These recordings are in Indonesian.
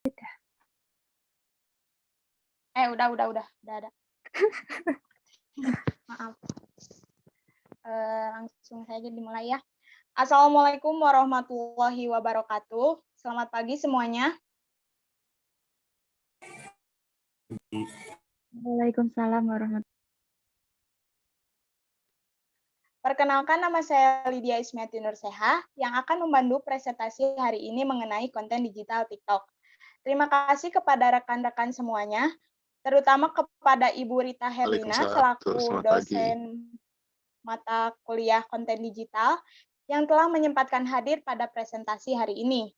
Udah ada. Maaf. Langsung saja dimulai ya. Assalamualaikum warahmatullahi wabarakatuh. Selamat pagi semuanya. Waalaikumsalam warahmatullahi. Perkenalkan, nama saya Lydia Ismiati Nurseha yang akan membantu presentasi hari ini mengenai konten digital TikTok. Terima kasih kepada rekan-rekan semuanya, terutama kepada Ibu Rita Herlina selaku dosen mata kuliah konten digital yang telah menyempatkan hadir pada presentasi hari ini.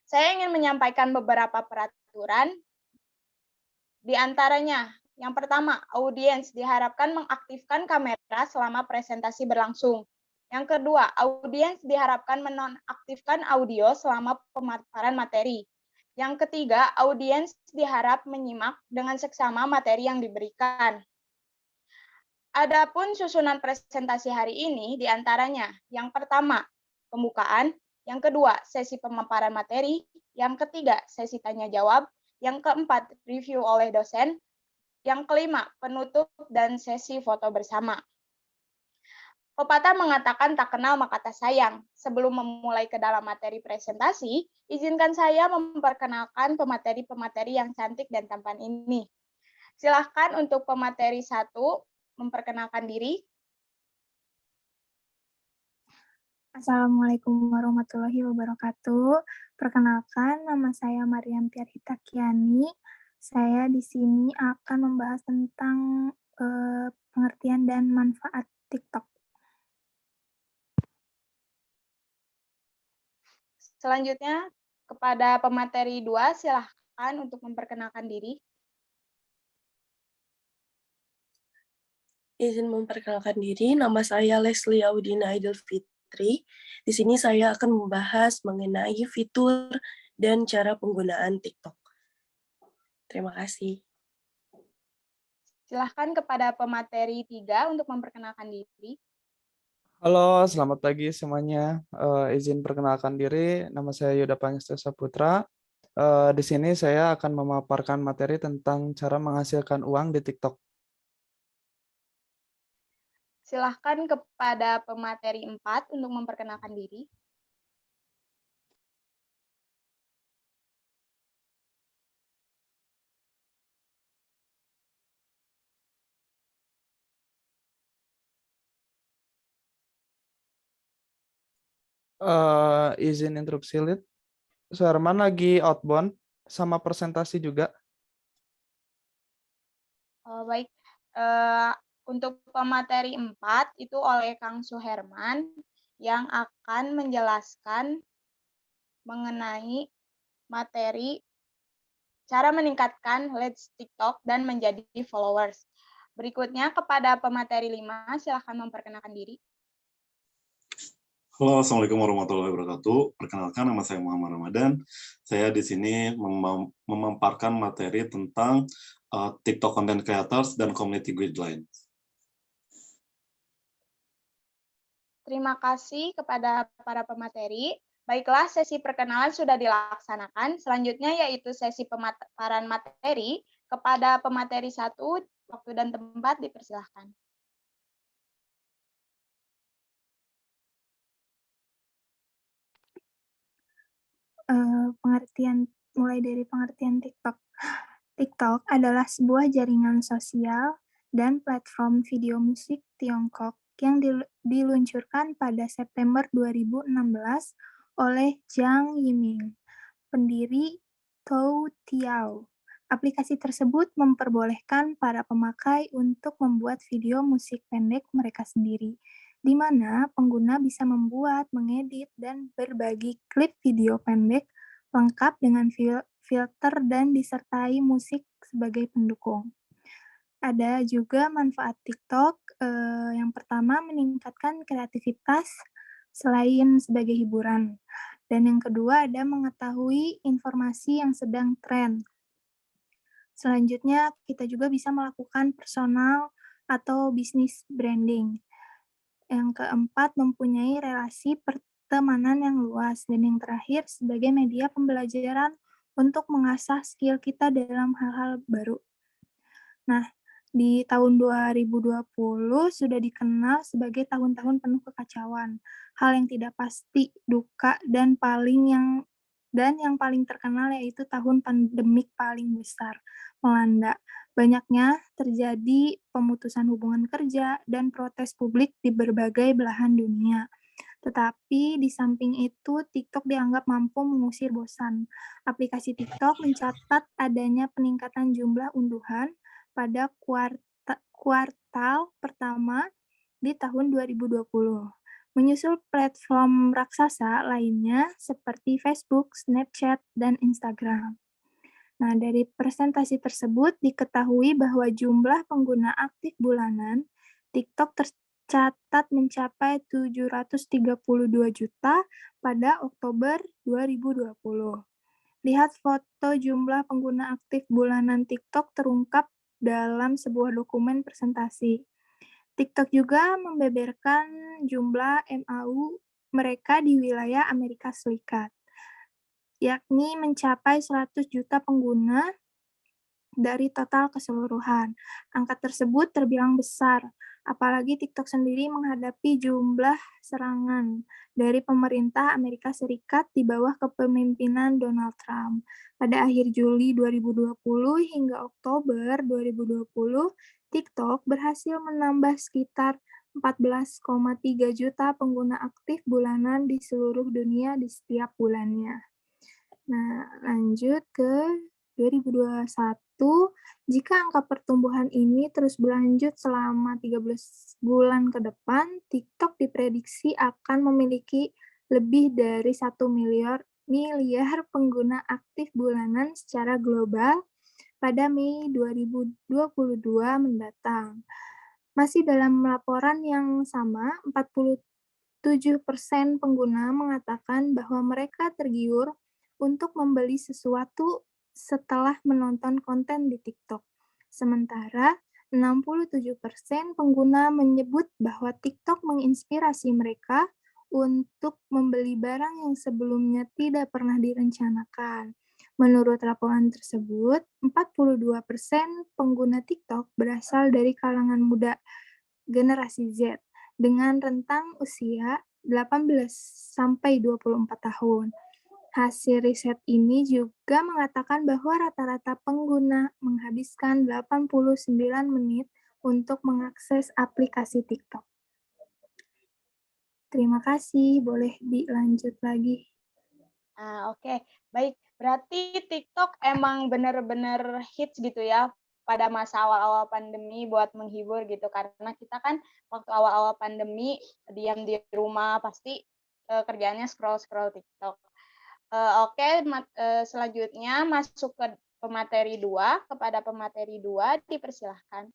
Saya ingin menyampaikan beberapa peraturan, di antaranya, yang pertama, audiens diharapkan mengaktifkan kamera selama presentasi berlangsung. Yang kedua, audiens diharapkan menonaktifkan audio selama pemaparan materi. Yang ketiga, audiens diharap menyimak dengan seksama materi yang diberikan. Adapun susunan presentasi hari ini diantaranya, yang pertama, pembukaan, yang kedua, sesi pemaparan materi, yang ketiga, sesi tanya-jawab, yang keempat, review oleh dosen, yang kelima, penutup dan sesi foto bersama. Pepatah mengatakan tak kenal maka tak sayang. Sebelum memulai ke dalam materi presentasi, izinkan saya memperkenalkan pemateri-pemateri yang cantik dan tampan ini. Silahkan untuk pemateri 1 memperkenalkan diri. Assalamualaikum warahmatullahi wabarakatuh. Perkenalkan, nama saya Mariam Tiarhita Kiani. Saya di sini akan membahas tentang pengertian dan manfaat TikTok. Selanjutnya, kepada pemateri 2, silahkan untuk memperkenalkan diri. Izin memperkenalkan diri, nama saya Leslie Audina Idul Fitri. Di sini saya akan membahas mengenai fitur dan cara penggunaan TikTok. Terima kasih. Silahkan kepada pemateri 3 untuk memperkenalkan diri. Halo, selamat pagi semuanya. Izin perkenalkan diri, nama saya Yuda Pangesta Saputra. Di sini saya akan memaparkan materi tentang cara menghasilkan uang di TikTok. Silahkan kepada pemateri 4 untuk memperkenalkan diri. Izin interupsi, Lid. Suherman lagi outbound sama presentasi juga. Baik, untuk pemateri 4 itu oleh Kang Suherman yang akan menjelaskan mengenai materi cara meningkatkan leads TikTok dan menjadi followers. Berikutnya kepada pemateri 5, silahkan memperkenalkan diri. Halo, Assalamualaikum warahmatullahi wabarakatuh. Perkenalkan, nama saya Muhammad Ramadan. Saya di sini memaparkan materi tentang TikTok Content Creators dan Community Guidelines. Terima kasih kepada para pemateri. Baiklah, sesi perkenalan sudah dilaksanakan. Selanjutnya yaitu sesi pemaparan materi. Kepada pemateri 1, waktu dan tempat dipersilahkan. Mulai dari pengertian TikTok. TikTok adalah sebuah jaringan sosial dan platform video musik Tiongkok yang diluncurkan pada September 2016 oleh Zhang Yiming, pendiri Toutiao. Aplikasi tersebut memperbolehkan para pemakai untuk membuat video musik pendek mereka sendiri, di mana pengguna bisa membuat, mengedit, dan berbagi klip video pendek lengkap dengan filter dan disertai musik sebagai pendukung. Ada juga manfaat TikTok. Yang pertama, meningkatkan kreativitas selain sebagai hiburan. Dan yang kedua, ada mengetahui informasi yang sedang tren. Selanjutnya, kita juga bisa melakukan personal atau bisnis branding. Yang keempat, mempunyai relasi pertemanan yang luas. Dan yang terakhir, sebagai media pembelajaran untuk mengasah skill kita dalam hal-hal baru. Nah, di tahun 2020 sudah dikenal sebagai tahun-tahun penuh kekacauan, hal yang tidak pasti, duka, dan yang paling terkenal yaitu tahun pandemik paling besar melanda. Banyaknya terjadi pemutusan hubungan kerja dan protes publik di berbagai belahan dunia. Tetapi di samping itu, TikTok dianggap mampu mengusir bosan. Aplikasi TikTok mencatat adanya peningkatan jumlah unduhan pada kuartal pertama di tahun 2020. Menyusul platform raksasa lainnya seperti Facebook, Snapchat, dan Instagram. Nah, dari presentasi tersebut diketahui bahwa jumlah pengguna aktif bulanan TikTok tercatat mencapai 732 juta pada Oktober 2020. Lihat foto jumlah pengguna aktif bulanan TikTok terungkap dalam sebuah dokumen presentasi. TikTok juga membeberkan jumlah MAU mereka di wilayah Amerika Serikat, yakni mencapai 100 juta pengguna dari total keseluruhan. Angka tersebut terbilang besar, apalagi TikTok sendiri menghadapi jumlah serangan dari pemerintah Amerika Serikat di bawah kepemimpinan Donald Trump. Pada akhir Juli 2020 hingga Oktober 2020, TikTok berhasil menambah sekitar 14,3 juta pengguna aktif bulanan di seluruh dunia di setiap bulannya. Nah, lanjut ke 2021, jika angka pertumbuhan ini terus berlanjut selama 13 bulan ke depan, TikTok diprediksi akan memiliki lebih dari 1 miliar pengguna aktif bulanan secara global pada Mei 2022 mendatang. Masih dalam laporan yang sama, 47% pengguna mengatakan bahwa mereka tergiur untuk membeli sesuatu setelah menonton konten di TikTok. Sementara 67% pengguna menyebut bahwa TikTok menginspirasi mereka untuk membeli barang yang sebelumnya tidak pernah direncanakan. Menurut laporan tersebut, 42% pengguna TikTok berasal dari kalangan muda generasi Z dengan rentang usia 18 sampai 24 tahun. Hasil riset ini juga mengatakan bahwa rata-rata pengguna menghabiskan 89 menit untuk mengakses aplikasi TikTok. Terima kasih, boleh dilanjut lagi. Oke. Baik. Berarti TikTok emang benar-benar hits gitu ya pada masa awal-awal pandemi buat menghibur gitu. Karena kita kan waktu awal-awal pandemi diam di rumah pasti kerjaannya scroll-scroll TikTok. Oke, selanjutnya masuk ke pemateri 2. Kepada pemateri 2 dipersilahkan.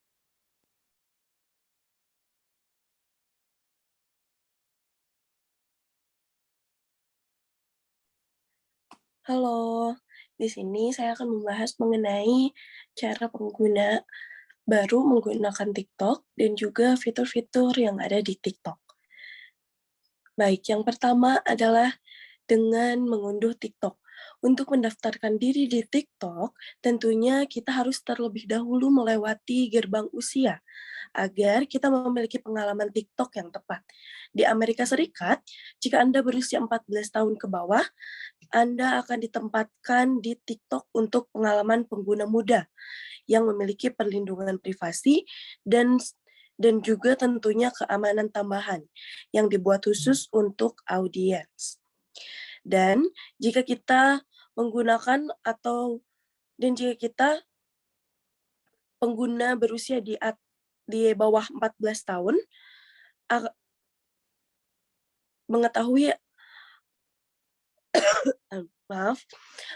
Halo, di sini saya akan membahas mengenai cara pengguna baru menggunakan TikTok dan juga fitur-fitur yang ada di TikTok. Baik, yang pertama adalah dengan mengunduh TikTok. Untuk mendaftarkan diri di TikTok, tentunya kita harus terlebih dahulu melewati gerbang usia agar kita memiliki pengalaman TikTok yang tepat. Di Amerika Serikat, jika Anda berusia 14 tahun ke bawah, Anda akan ditempatkan di TikTok untuk pengalaman pengguna muda yang memiliki perlindungan privasi dan juga tentunya keamanan tambahan yang dibuat khusus untuk audiens. Dan jika kita menggunakan jika kita pengguna berusia di bawah 14 tahun mengetahui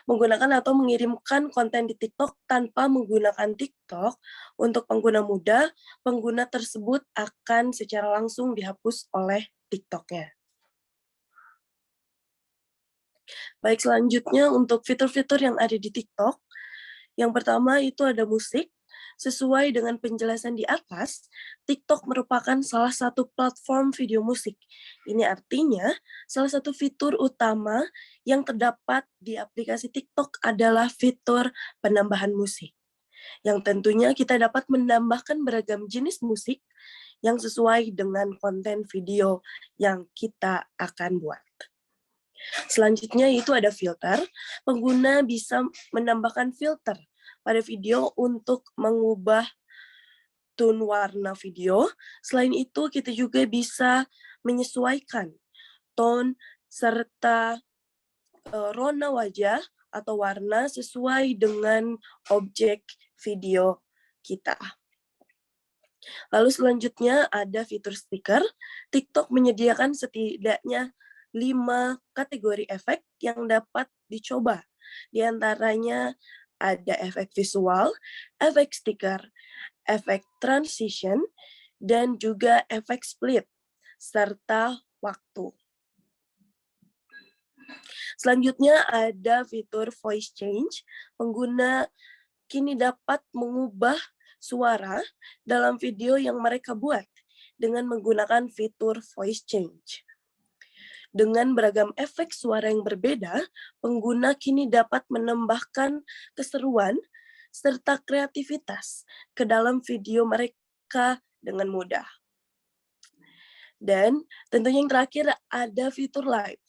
menggunakan atau mengirimkan konten di TikTok tanpa menggunakan TikTok untuk pengguna muda, pengguna tersebut akan secara langsung dihapus oleh TikTok-nya. Baik, selanjutnya untuk fitur-fitur yang ada di TikTok, yang pertama itu ada musik. Sesuai dengan penjelasan di atas, TikTok merupakan salah satu platform video musik. Ini artinya, salah satu fitur utama yang terdapat di aplikasi TikTok adalah fitur penambahan musik, yang tentunya kita dapat menambahkan beragam jenis musik yang sesuai dengan konten video yang kita akan buat. Selanjutnya itu ada filter. Pengguna bisa menambahkan filter pada video untuk mengubah tone warna video. Selain itu, kita juga bisa menyesuaikan tone serta rona wajah atau warna sesuai dengan objek video kita. Lalu selanjutnya ada fitur stiker. TikTok menyediakan setidaknya 5 kategori efek yang dapat dicoba. Di antaranya ada efek visual, efek stiker, efek transition, dan juga efek split, serta waktu. Selanjutnya ada fitur voice change. Pengguna kini dapat mengubah suara dalam video yang mereka buat dengan menggunakan fitur voice change. Dengan beragam efek suara yang berbeda, pengguna kini dapat menambahkan keseruan serta kreativitas ke dalam video mereka dengan mudah. Dan tentunya yang terakhir ada fitur live.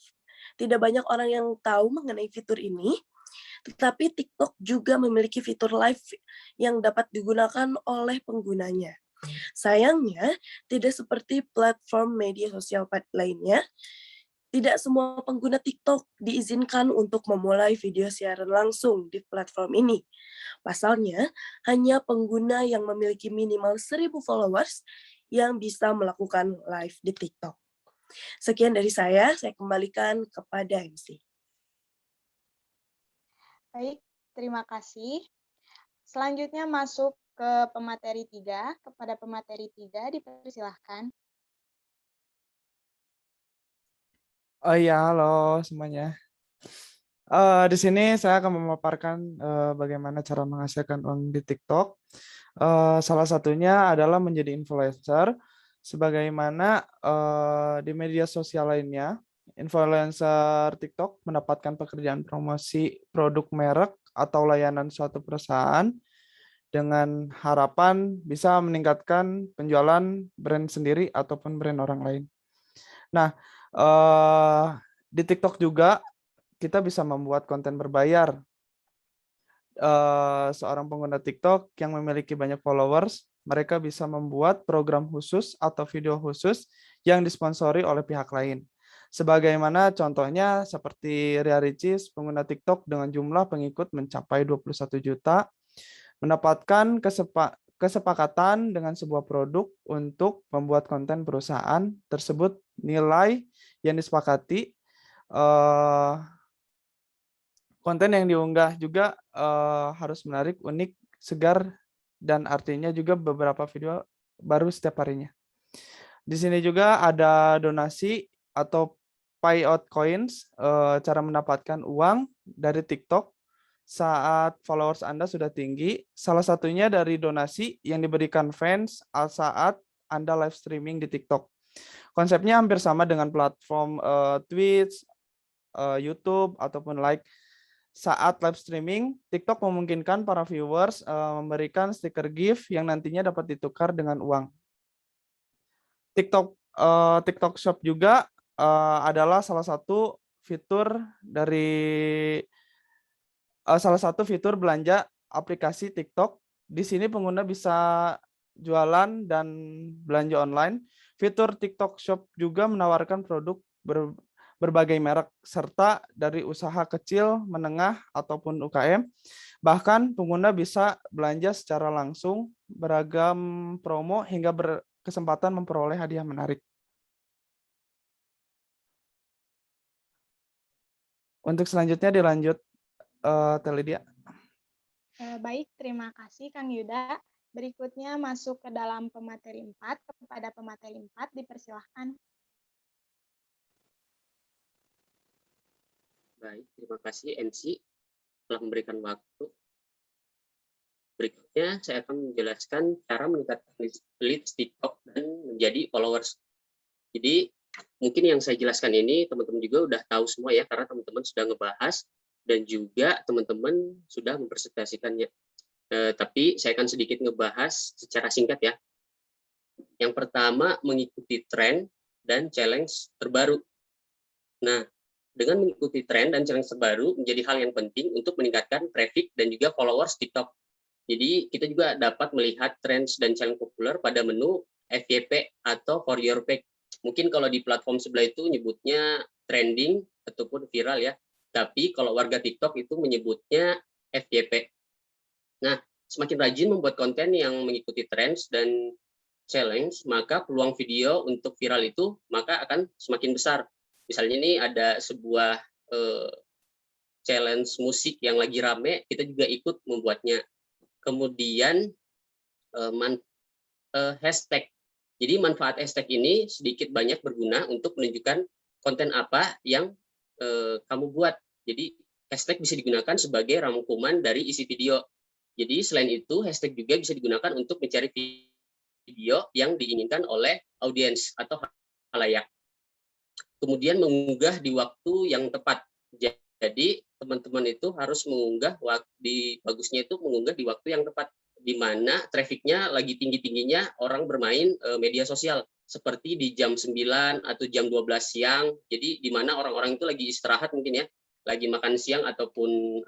Tidak banyak orang yang tahu mengenai fitur ini, tetapi TikTok juga memiliki fitur live yang dapat digunakan oleh penggunanya. Sayangnya, tidak seperti platform media sosial lainnya, tidak semua pengguna TikTok diizinkan untuk memulai video siaran langsung di platform ini. Pasalnya, hanya pengguna yang memiliki minimal 1.000 followers yang bisa melakukan live di TikTok. Sekian dari saya kembalikan kepada MC. Baik, terima kasih. Selanjutnya masuk ke pemateri 3. Kepada pemateri 3 dipersilahkan. Oh iya, halo semuanya. Di sini saya akan memaparkan bagaimana cara menghasilkan uang di TikTok. Salah satunya adalah menjadi influencer. Sebagaimana di media sosial lainnya, influencer TikTok mendapatkan pekerjaan promosi produk merek atau layanan suatu perusahaan dengan harapan bisa meningkatkan penjualan brand sendiri ataupun brand orang lain. Nah, di TikTok juga kita bisa membuat konten berbayar. Seorang pengguna TikTok yang memiliki banyak followers, mereka bisa membuat program khusus atau video khusus yang disponsori oleh pihak lain. Sebagaimana contohnya seperti Ria Ricis, pengguna TikTok dengan jumlah pengikut mencapai 21 juta, mendapatkan kesepakatan dengan sebuah produk untuk membuat konten perusahaan tersebut. Nilai yang disepakati, konten yang diunggah juga harus menarik, unik, segar, dan artinya juga beberapa video baru setiap harinya. Di sini juga ada donasi atau payout coins, cara mendapatkan uang dari TikTok saat followers Anda sudah tinggi. Salah satunya dari donasi yang diberikan fans saat Anda live streaming di TikTok. Konsepnya hampir sama dengan platform Twitch, YouTube, ataupun like. Saat live streaming, TikTok memungkinkan para viewers memberikan stiker GIF yang nantinya dapat ditukar dengan uang. TikTok Shop juga adalah salah satu fitur belanja aplikasi TikTok. Di sini pengguna bisa jualan dan belanja online. Fitur TikTok Shop juga menawarkan produk berbagai merek, serta dari usaha kecil, menengah, ataupun UKM. Bahkan pengguna bisa belanja secara langsung, beragam promo, hingga berkesempatan memperoleh hadiah menarik. Untuk selanjutnya dilanjut, Teledia. Baik, terima kasih Kang Yuda. Berikutnya masuk ke dalam pemateri 4. Kepada pemateri 4 dipersilahkan. Baik, terima kasih MC telah memberikan waktu. Berikutnya saya akan menjelaskan cara meningkatkan leads TikTok dan menjadi followers. Jadi mungkin yang saya jelaskan ini teman-teman juga udah tahu semua ya, karena teman-teman sudah ngebahas dan juga teman-teman sudah mempresentasikannya. Tapi saya akan sedikit ngebahas secara singkat ya. Yang pertama, mengikuti tren dan challenge terbaru. Nah, dengan mengikuti tren dan challenge terbaru menjadi hal yang penting untuk meningkatkan traffic dan juga followers TikTok. Jadi kita juga dapat melihat trends dan challenge populer pada menu FYP atau For Your Page. Mungkin kalau di platform sebelah itu nyebutnya trending ataupun viral ya. Tapi kalau warga TikTok itu menyebutnya FYP. Nah, semakin rajin membuat konten yang mengikuti trends dan challenge, maka peluang video untuk viral itu maka akan semakin besar. Misalnya ini ada sebuah challenge musik yang lagi rame, kita juga ikut membuatnya. Kemudian hashtag. Jadi manfaat hashtag ini sedikit banyak berguna untuk menunjukkan konten apa yang kamu buat. Jadi hashtag bisa digunakan sebagai rangkuman dari isi video. Jadi selain itu hashtag juga bisa digunakan untuk mencari video yang diinginkan oleh audiens atau khalayak. Kemudian mengunggah di waktu yang tepat. Jadi teman-teman itu harus mengunggah bagusnya itu mengunggah di waktu yang tepat, di mana trafficnya lagi tinggi-tingginya orang bermain media sosial, seperti di jam 9 atau jam 12 siang. Jadi di mana orang-orang itu lagi istirahat mungkin ya, lagi makan siang ataupun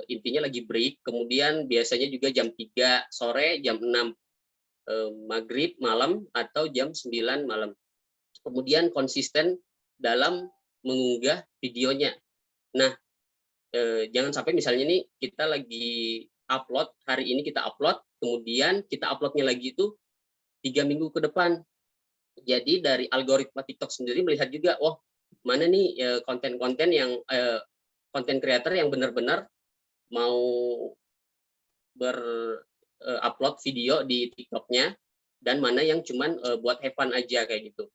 intinya lagi break. Kemudian biasanya juga jam 3 sore, jam 6 maghrib malam atau jam 9 malam. Kemudian konsisten dalam mengunggah videonya. Nah, jangan sampai misalnya nih kita lagi upload, hari ini kita upload, kemudian kita uploadnya lagi itu 3 minggu ke depan. Jadi dari algoritma TikTok sendiri melihat juga, oh mana nih konten-konten yang konten creator yang benar-benar mau upload video di TikToknya, dan mana yang cuman buat have fun aja kayak gitu.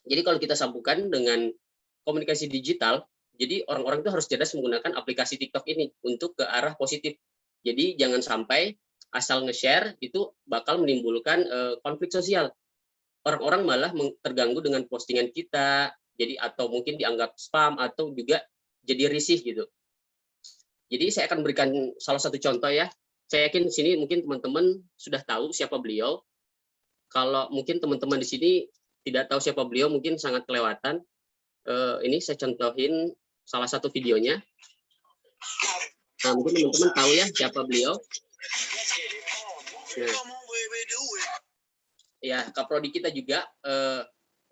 Jadi kalau kita sambungkan dengan komunikasi digital, jadi orang-orang itu harus cerdas menggunakan aplikasi TikTok ini untuk ke arah positif. Jadi jangan sampai asal nge-share itu bakal menimbulkan konflik sosial. Orang-orang malah terganggu dengan postingan kita, jadi atau mungkin dianggap spam atau juga jadi risih gitu. Jadi saya akan berikan salah satu contoh ya. Saya yakin di sini mungkin teman-teman sudah tahu siapa beliau. Kalau mungkin teman-teman di sini tidak tahu siapa beliau, mungkin sangat kelewatan. Ini saya contohin salah satu videonya. Nah, mungkin teman-teman tahu ya siapa beliau. Nah, ya, Kaprodi kita juga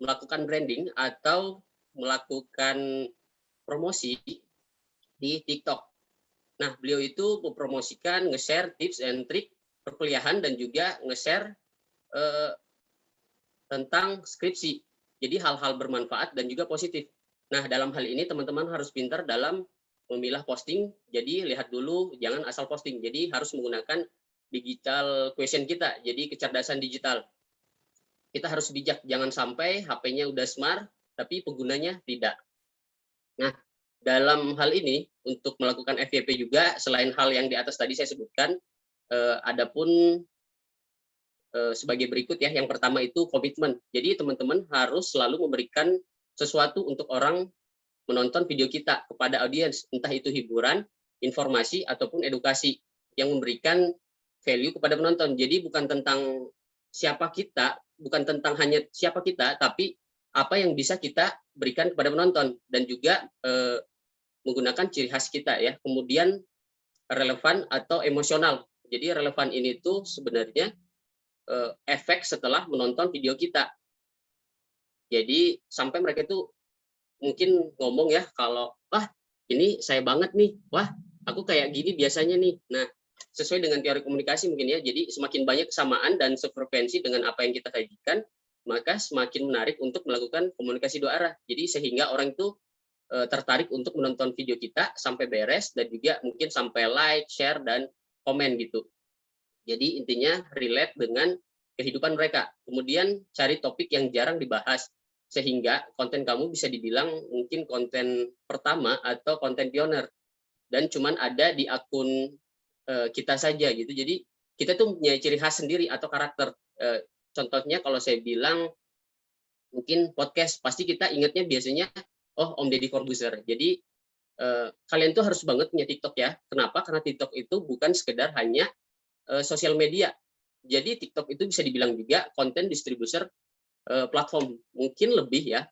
melakukan branding atau melakukan promosi di TikTok. Nah, beliau itu mempromosikan, nge-share tips and trik perkuliahan dan juga nge-share tentang skripsi. Jadi hal-hal bermanfaat dan juga positif. Nah, dalam hal ini teman-teman harus pintar dalam memilah posting. Jadi lihat dulu, jangan asal posting. Jadi harus menggunakan digital question kita. Jadi kecerdasan digital. Kita harus bijak, jangan sampai HP-nya udah smart, tapi penggunanya tidak. Nah, dalam hal ini untuk melakukan FYP juga, selain hal yang di atas tadi saya sebutkan, adapun sebagai berikut ya. Yang pertama itu komitmen. Jadi teman-teman harus selalu memberikan sesuatu untuk orang menonton video kita kepada audiens, entah itu hiburan, informasi ataupun edukasi yang memberikan value kepada penonton. Jadi bukan tentang siapa kita, bukan tentang hanya siapa kita, tapi apa yang bisa kita berikan kepada penonton dan juga menggunakan ciri khas kita ya. Kemudian relevan atau emosional. Jadi relevan ini tuh sebenarnya efek setelah menonton video kita. Jadi sampai mereka itu mungkin ngomong ya, kalau wah ini saya banget nih, wah aku kayak gini biasanya nih. Nah, sesuai dengan teori komunikasi mungkin ya, jadi semakin banyak kesamaan dan sefrekuensi dengan apa yang kita sajikan, maka semakin menarik untuk melakukan komunikasi dua arah. Jadi sehingga orang itu tertarik untuk menonton video kita sampai beres dan juga mungkin sampai like, share, dan komen gitu. Jadi intinya relate dengan kehidupan mereka. Kemudian cari topik yang jarang dibahas, sehingga konten kamu bisa dibilang mungkin konten pertama atau konten pioner, dan cuman ada di akun kita saja gitu. Jadi kita tuh punya ciri khas sendiri atau karakter. Contohnya kalau saya bilang mungkin podcast, pasti kita ingatnya biasanya oh Om Deddy Corbuzier. Jadi kalian tuh harus banget punya TikTok ya. Kenapa? Karena TikTok itu bukan sekedar hanya sosial media. Jadi TikTok itu bisa dibilang juga konten distributor platform. Mungkin lebih ya.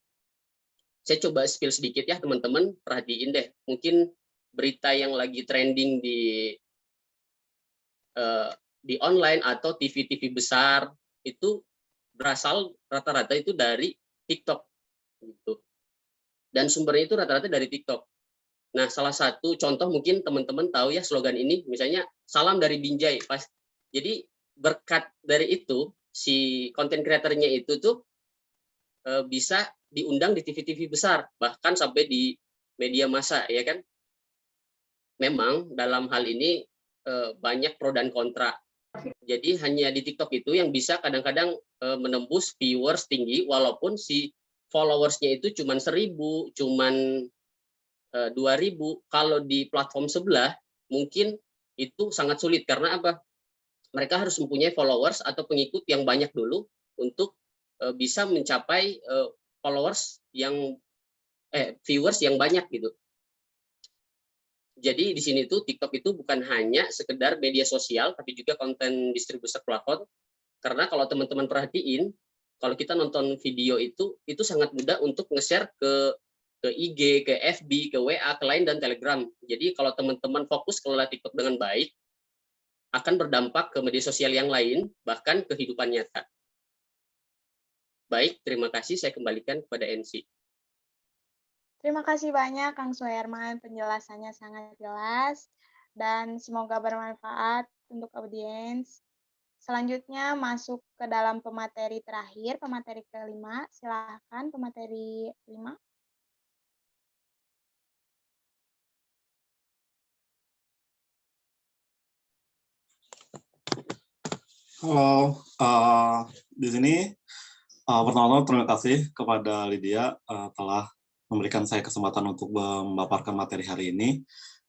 Saya coba spill sedikit ya teman-teman, perhatiin deh. Mungkin berita yang lagi trending di online atau TV-TV besar itu berasal rata-rata itu dari TikTok gitu. Dan sumbernya itu rata-rata dari TikTok. Nah, salah satu contoh mungkin teman-teman tahu ya slogan ini, misalnya salam dari Binjai. Jadi berkat dari itu si konten kreatornya itu tuh bisa diundang di TV-TV besar, bahkan sampai di media massa, ya kan? Memang dalam hal ini banyak pro dan kontra. Jadi hanya di TikTok itu yang bisa kadang-kadang menembus viewers tinggi, walaupun si followersnya itu cuma 1.000, cuman 2.000. Kalau di platform sebelah mungkin itu sangat sulit karena apa? Mereka harus mempunyai followers atau pengikut yang banyak dulu untuk bisa mencapai viewers yang banyak gitu. Jadi di sini tuh TikTok itu bukan hanya sekedar media sosial, tapi juga konten distributor platform. Karena kalau teman-teman perhatiin, kalau kita nonton video itu sangat mudah untuk nge-share ke IG, ke FB, ke WA, ke Line dan Telegram. Jadi kalau teman-teman fokus kelola TikTok dengan baik, akan berdampak ke media sosial yang lain, bahkan kehidupan nyata. Baik, terima kasih. Saya kembalikan kepada NC. Terima kasih banyak Kang Suherman, penjelasannya sangat jelas dan semoga bermanfaat untuk audiens. Selanjutnya masuk ke dalam pemateri terakhir, pemateri kelima. Silakan pemateri 5. Halo, di sini pertama-tama terima kasih kepada Lydia telah memberikan saya kesempatan untuk memaparkan materi hari ini.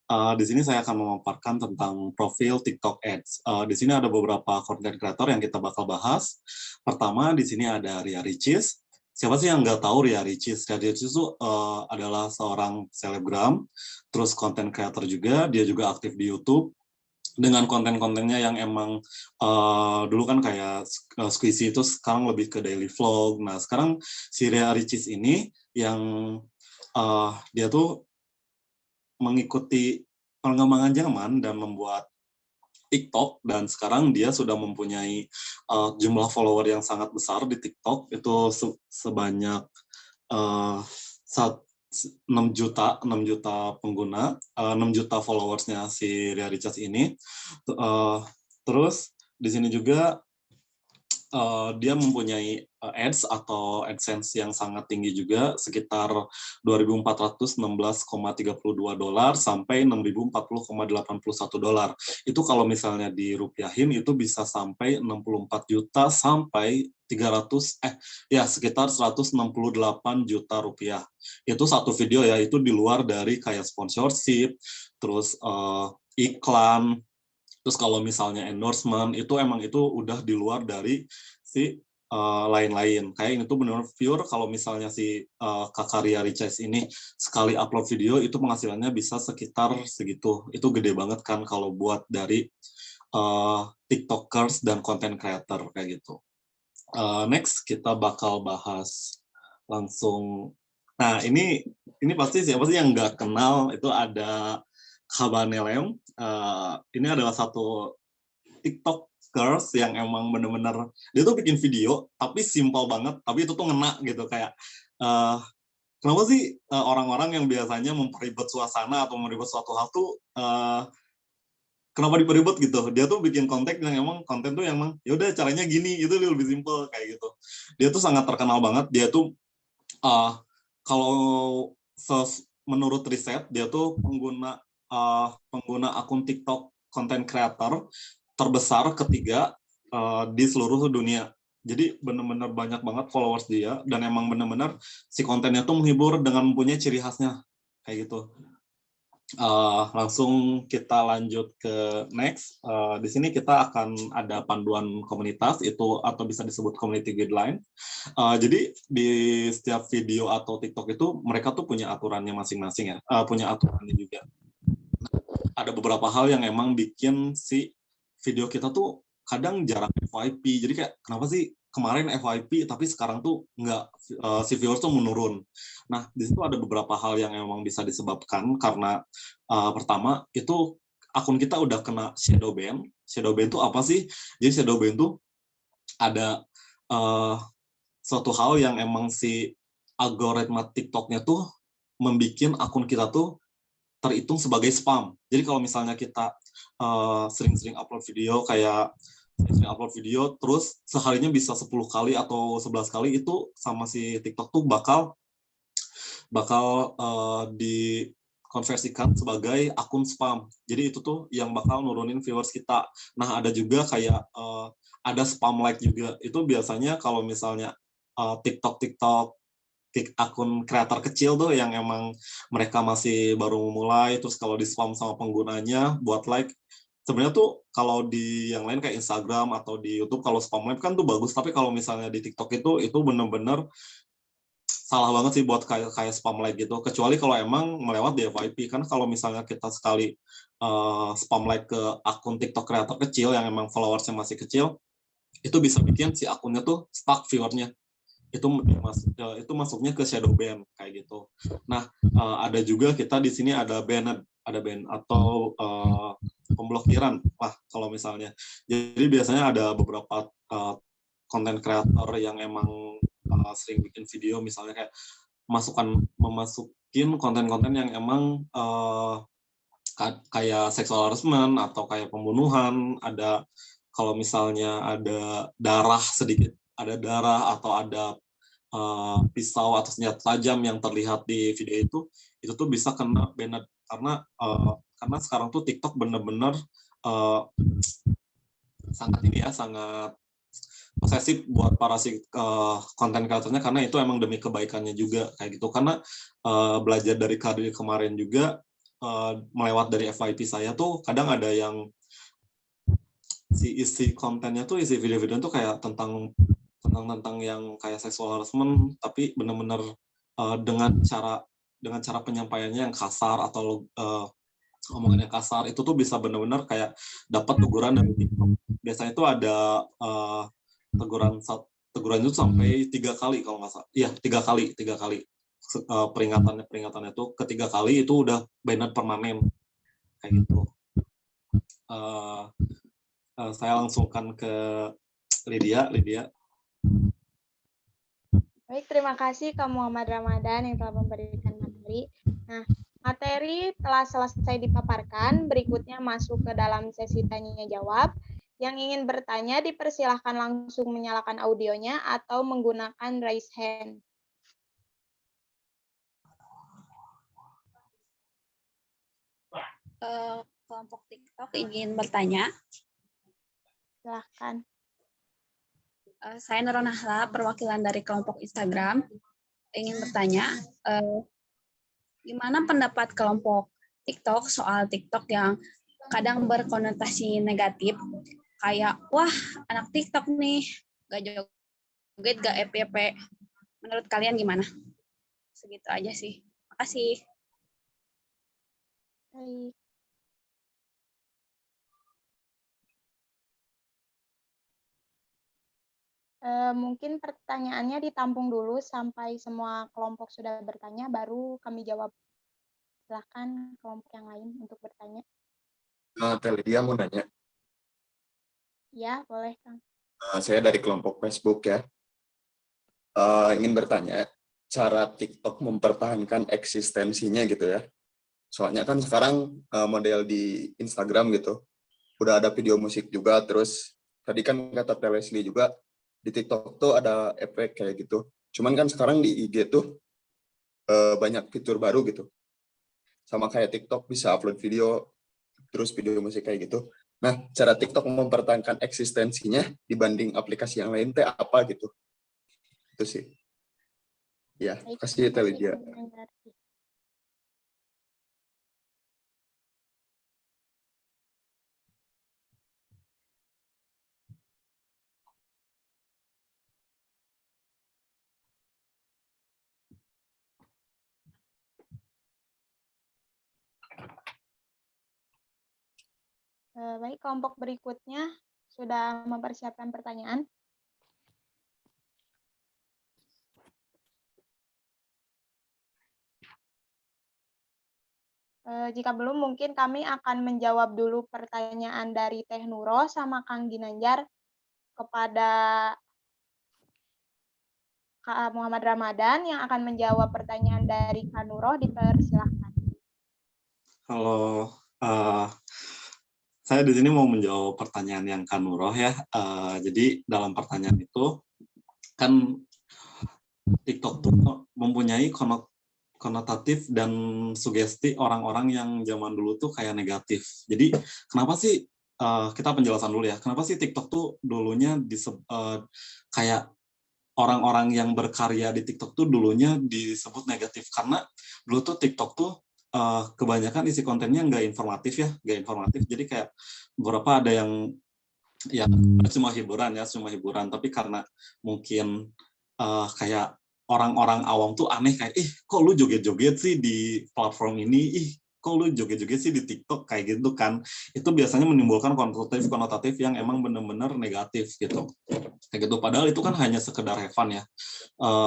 Di sini saya akan memaparkan tentang profil TikTok Ads. Di sini ada beberapa content creator yang kita bakal bahas. Pertama, di sini ada Ria Ricis. Siapa sih yang nggak tahu Ria Ricis? Ria Ricis itu adalah seorang selebgram, terus content creator juga. Dia juga aktif di YouTube dengan konten-kontennya yang emang dulu kan kayak Squeezie itu sekarang lebih ke daily vlog. Nah, sekarang si Ria Ricis ini yang dia tuh mengikuti perkembangan zaman dan membuat TikTok, dan sekarang dia sudah mempunyai jumlah follower yang sangat besar di TikTok, itu sebanyak 6 juta pengguna, 6 juta followersnya si Ria Ricis ini. Terus di sini juga dia mempunyai ads atau AdSense yang sangat tinggi juga, sekitar $2.416,32 sampai $6.040,81. Itu kalau misalnya dirupiahin itu bisa sampai 64 juta sampai sekitar 168 juta rupiah. Itu satu video ya, itu di luar dari kayak sponsorship, terus iklan. Terus kalau misalnya endorsement, itu emang itu udah di luar dari si lain-lain. Kayak ini tuh benar-benar pure kalau misalnya si kakak Ria Ricis ini sekali upload video, itu penghasilannya bisa sekitar segitu. Itu gede banget kan kalau buat dari TikTokers dan content creator kayak gitu. Next, kita bakal bahas langsung. Nah, ini pasti siapa sih yang nggak kenal, itu ada Kabanelem. Ini adalah satu TikTokers yang emang bener-bener dia tuh bikin video tapi simpel banget, tapi itu tuh ngena gitu. Kayak kenapa sih orang-orang yang biasanya memperibet suasana atau memperibet suatu hal tuh kenapa diperibet gitu? Dia tuh bikin konten yang emang konten tuh emang ya udah caranya gini, itu lebih simpel kayak gitu. Dia tuh sangat terkenal banget. Dia tuh kalau menurut riset, dia tuh pengguna akun TikTok content creator terbesar ketiga di seluruh dunia. Jadi benar-benar banyak banget followers dia, dan emang benar-benar si kontennya tuh menghibur dengan mempunyai ciri khasnya kayak gitu. Langsung kita lanjut ke next. Di sini kita akan ada panduan komunitas itu atau bisa disebut community guideline. Jadi di setiap video atau TikTok itu mereka tuh punya aturannya masing-masing ya, punya aturannya juga. Ada beberapa hal yang emang bikin si video kita tuh kadang jarang FYP. Jadi kayak kenapa sih kemarin FYP tapi sekarang tuh nggak, si viewers tuh menurun. Nah di situ ada beberapa hal yang emang bisa disebabkan karena pertama itu akun kita udah kena shadow ban. Shadow ban tuh apa sih? Jadi shadow ban tuh ada suatu hal yang emang si algoritma TikToknya tuh membuat akun kita tuh terhitung sebagai spam. Jadi kalau misalnya kita sering-sering upload video terus seharinya bisa 10 kali atau 11 kali itu sama si TikTok tuh bakal dikonversikan sebagai akun spam. Jadi itu tuh yang bakal nurunin viewers kita. Nah, ada juga kayak ada spam like juga. Itu biasanya kalau misalnya TikTok akun kreator kecil tuh yang emang mereka masih baru memulai, terus kalau di spam sama penggunanya buat like, sebenarnya tuh kalau di yang lain kayak Instagram atau di YouTube kalau spam like kan tuh bagus, tapi kalau misalnya di TikTok itu bener-bener salah banget sih buat kayak spam like gitu, kecuali kalau emang melewat di FYP. Kan kalau misalnya kita sekali spam like ke akun TikTok kreator kecil yang emang followersnya masih kecil, itu bisa bikin si akunnya tuh stuck viewernya. Itu masuknya ke shadow ban kayak gitu. Nah, ada juga kita di sini ada ban atau pemblokiran lah kalau misalnya. Jadi biasanya ada beberapa konten kreator yang emang sering bikin video misalnya kayak memasukin konten-konten yang emang kayak sexual harassment atau kayak pembunuhan, ada kalau misalnya ada darah sedikit, ada darah atau ada pisau atau senjata tajam yang terlihat di video itu tuh bisa kena banned karena sekarang tuh TikTok bener-bener sangat posesif buat para konten kreatornya, karena itu emang demi kebaikannya juga kayak gitu. Karena belajar dari karir kemarin juga melewat dari FYP saya tuh kadang ada yang isi kontennya tuh isi video-video tuh kayak tentang yang kayak sexual harassment, tapi benar-benar dengan cara penyampaiannya yang kasar atau omongan yang kasar, itu tuh bisa benar-benar kayak dapat teguran dari TikTok. Biasanya itu ada teguran itu sampai 3 kali kalau nggak salah. Iya, 3 kali. Peringatannya tuh ketiga kali itu udah banned permanen kayak gitu. Saya langsungkan ke Lydia. Baik, terima kasih Kak Muhammad Ramadan yang telah memberikan materi. Nah, materi telah selesai dipaparkan, berikutnya masuk ke dalam sesi tanya-jawab. Yang ingin bertanya dipersilahkan langsung menyalakan audionya atau menggunakan raise hand. Kelompok TikTok ingin bertanya. Silahkan. Saya Nurul Nahla, perwakilan dari kelompok Instagram, ingin bertanya, gimana pendapat kelompok TikTok soal TikTok yang kadang berkonotasi negatif, kayak, wah anak TikTok nih, gak joget, gak FYP. Menurut kalian gimana? Segitu aja sih. Makasih. Baik. Mungkin pertanyaannya ditampung dulu sampai semua kelompok sudah bertanya, baru kami jawab. Silahkan kelompok yang lain untuk bertanya. Telia mau nanya. Ya, boleh Kang. Saya dari kelompok Facebook ya. Ingin bertanya, cara TikTok mempertahankan eksistensinya gitu ya. Soalnya kan sekarang model di Instagram gitu, udah ada video musik juga, terus tadi kan kata Telesli juga, di TikTok tuh ada efek kayak gitu. Cuman kan sekarang di IG tuh banyak fitur baru gitu. Sama kayak TikTok bisa upload video, terus video musik kayak gitu. Nah, cara TikTok mempertahankan eksistensinya dibanding aplikasi yang lain teh apa gitu. Itu sih. Ya, kasih Telia. Baik, kelompok berikutnya sudah mempersiapkan pertanyaan. Jika belum, mungkin kami akan menjawab dulu pertanyaan dari Teh Nuro sama Kang Ginanjar kepada Kak Muhammad Ramadan yang akan menjawab pertanyaan dari Kak Nuro. Dipersilahkan. Halo, saya di sini mau menjawab pertanyaan yang Kak Nuroh ya. Jadi dalam pertanyaan itu kan TikTok tuh mempunyai konotatif dan sugesti orang-orang yang zaman dulu tuh kayak negatif. Jadi kenapa sih kita penjelasan dulu ya. Kenapa sih TikTok tuh dulunya kayak orang-orang yang berkarya di TikTok tuh dulunya disebut negatif karena dulu tuh TikTok tuh kebanyakan isi kontennya nggak informatif ya, nggak informatif. Jadi kayak beberapa ada yang ya cuma hiburan, tapi karena mungkin kayak orang-orang awam tuh aneh kayak, kok lu joget-joget sih di platform ini, kok lu joget-joget sih di TikTok kayak gitu kan. Itu biasanya menimbulkan konotatif yang emang bener-bener negatif gitu. Kayak gitu, padahal itu kan hanya sekedar have fun ya.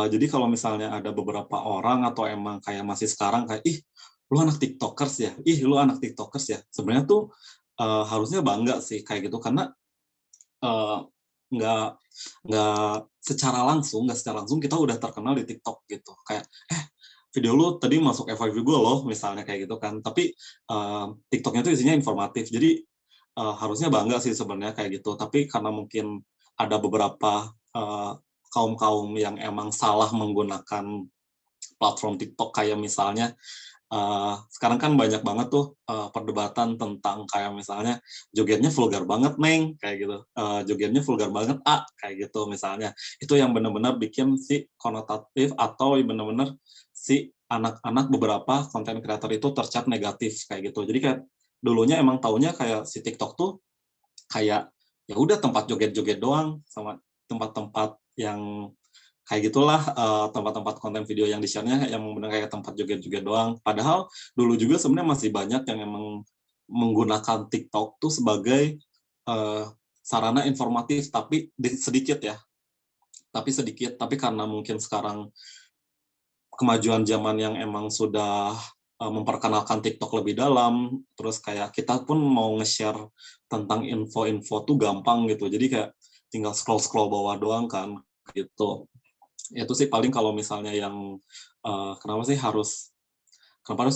Jadi kalau misalnya ada beberapa orang atau emang kayak masih sekarang kayak, lu anak TikTokers ya, lu anak TikTokers ya. Sebenarnya tuh harusnya bangga sih kayak gitu, karena nggak secara langsung kita udah terkenal di TikTok gitu. Kayak, video lu tadi masuk FYP gue loh, misalnya kayak gitu kan. Tapi TikToknya tuh isinya informatif, jadi harusnya bangga sih sebenarnya kayak gitu. Tapi karena mungkin ada beberapa kaum-kaum yang emang salah menggunakan platform TikTok, kayak misalnya sekarang kan banyak banget tuh perdebatan tentang kayak misalnya jogetnya vulgar banget Neng, kayak gitu, jogetnya vulgar banget kayak gitu misalnya. Itu yang benar-benar bikin si konotatif atau benar-benar si anak-anak beberapa konten kreator itu tercap negatif kayak gitu. Jadi kayak dulunya emang taunya kayak si TikTok tuh kayak ya udah tempat joget-joget doang, sama tempat-tempat yang kayak gitulah, tempat-tempat konten video yang di-share-nya yang benar kayak tempat joget-joget doang. Padahal dulu juga sebenarnya masih banyak yang emang menggunakan TikTok tuh sebagai sarana informatif, tapi sedikit ya. Tapi karena mungkin sekarang kemajuan zaman yang emang sudah memperkenalkan TikTok lebih dalam, terus kayak kita pun mau nge-share tentang info-info tuh gampang gitu. Jadi kayak tinggal scroll-scroll bawah doang kan gitu. Itu sih paling kalau misalnya yang kenapa harus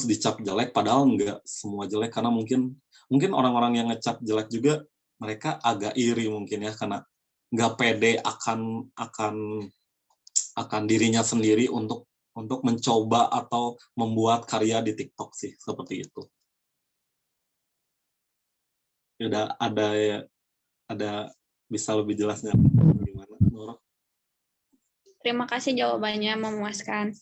dicap jelek, padahal nggak semua jelek, karena mungkin orang-orang yang ngecap jelek juga mereka agak iri mungkin ya, karena nggak pede akan dirinya sendiri untuk mencoba atau membuat karya di TikTok sih, seperti itu. Udah ada bisa lebih jelasnya gimana, Nurul? Terima kasih jawabannya memuaskan.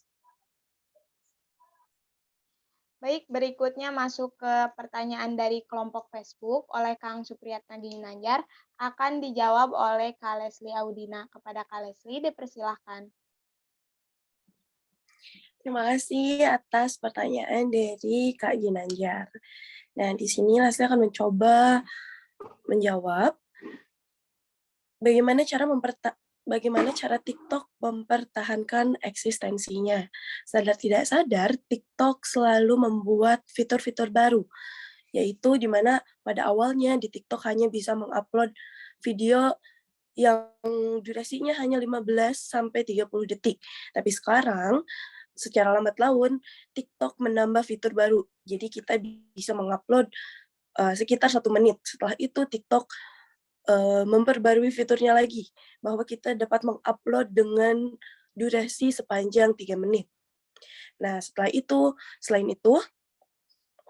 Baik, berikutnya masuk ke pertanyaan dari kelompok Facebook oleh Kang Supriyatna Ginanjar, akan dijawab oleh Kak Leslie Audina. Kepada Kak Leslie, dipersilahkan. Terima kasih atas pertanyaan dari Kak Ginanjar. Nah, di sini Leslie akan mencoba menjawab bagaimana cara TikTok mempertahankan eksistensinya. Sadar tidak sadar, TikTok selalu membuat fitur-fitur baru, yaitu di mana pada awalnya di TikTok hanya bisa mengupload video yang durasinya hanya 15-30 detik. Tapi sekarang, secara lambat laun, TikTok menambah fitur baru. Jadi kita bisa mengupload sekitar 1 menit. Setelah itu TikTok memperbarui fiturnya lagi, bahwa kita dapat mengupload dengan durasi sepanjang 3 menit. Nah, selain itu,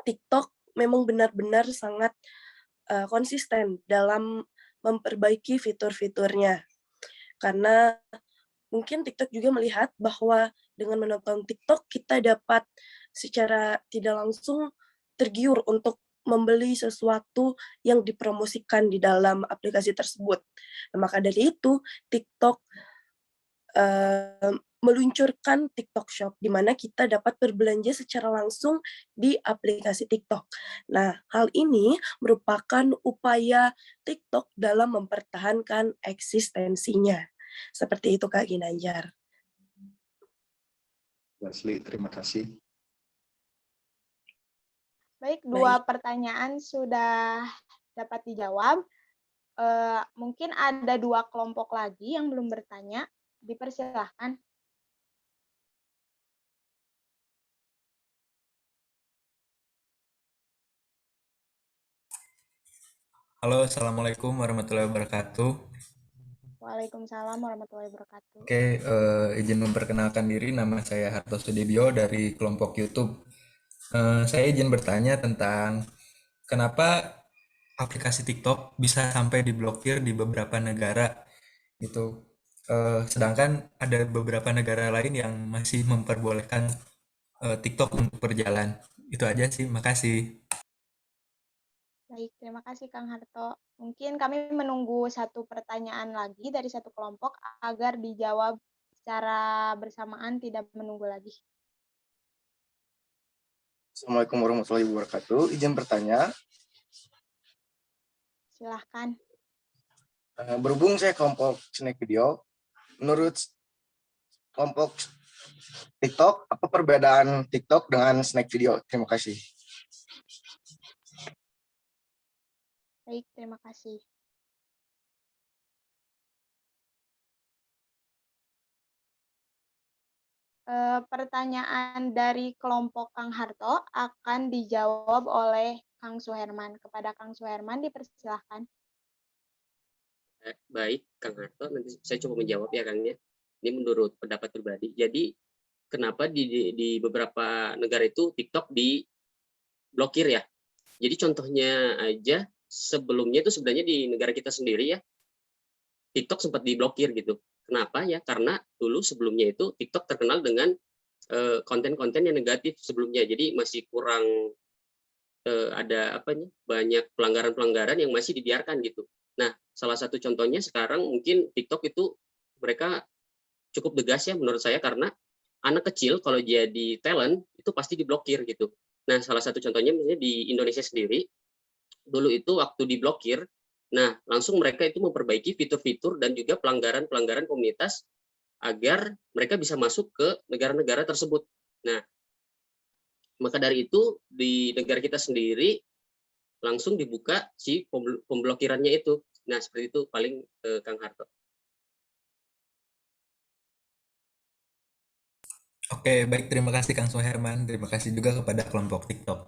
TikTok memang benar-benar sangat konsisten dalam memperbaiki fitur-fiturnya. Karena mungkin TikTok juga melihat bahwa dengan menonton TikTok, kita dapat secara tidak langsung tergiur untuk membeli sesuatu yang dipromosikan di dalam aplikasi tersebut. Nah, maka dari itu, TikTok meluncurkan TikTok Shop, di mana kita dapat berbelanja secara langsung di aplikasi TikTok. Nah, hal ini merupakan upaya TikTok dalam mempertahankan eksistensinya. Seperti itu, Kak Ginanjar. Leslie, terima kasih. Baik, dua pertanyaan sudah dapat dijawab. Mungkin ada 2 kelompok lagi yang belum bertanya. Dipersilahkan. Halo, Assalamualaikum warahmatullahi wabarakatuh. Waalaikumsalam warahmatullahi wabarakatuh. Oke, izin memperkenalkan diri, nama saya Harto Sudibyo dari kelompok YouTube. Saya izin bertanya tentang kenapa aplikasi TikTok bisa sampai diblokir di beberapa negara gitu. Sedangkan ada beberapa negara lain yang masih memperbolehkan TikTok untuk berjalan. Itu aja sih, makasih. Baik, terima kasih Kang Harto. Mungkin kami menunggu satu pertanyaan lagi dari satu kelompok agar dijawab secara bersamaan, tidak menunggu lagi. Assalamualaikum warahmatullahi wabarakatuh. Izin bertanya. Silahkan. Berhubung saya kelompok snack video, menurut kelompok TikTok, apa perbedaan TikTok dengan snack video? Terima kasih. Baik, terima kasih. Pertanyaan dari kelompok Kang Harto akan dijawab oleh Kang Suherman. Kepada Kang Suherman dipersilahkan. Baik, Kang Harto, nanti saya coba menjawab ya Kang ya. Ini menurut pendapat pribadi. Jadi kenapa di beberapa negara itu TikTok diblokir ya? Jadi contohnya aja sebelumnya itu sebenarnya di negara kita sendiri ya, TikTok sempat diblokir gitu. Kenapa ya? Karena dulu sebelumnya itu TikTok terkenal dengan konten-konten yang negatif sebelumnya. Jadi masih kurang ada banyak pelanggaran-pelanggaran yang masih dibiarkan gitu. Nah, salah satu contohnya sekarang mungkin TikTok itu mereka cukup tegas ya menurut saya, karena anak kecil kalau jadi talent itu pasti diblokir gitu. Nah, salah satu contohnya misalnya di Indonesia sendiri, dulu itu waktu diblokir, nah langsung mereka itu memperbaiki fitur-fitur dan juga pelanggaran-pelanggaran komunitas agar mereka bisa masuk ke negara-negara tersebut. Nah, maka dari itu di negara kita sendiri langsung dibuka si pemblokirannya itu. Nah, seperti itu paling Kang Harto. Oke, baik. Terima kasih Kang Suherman. Terima kasih juga kepada kelompok TikTok.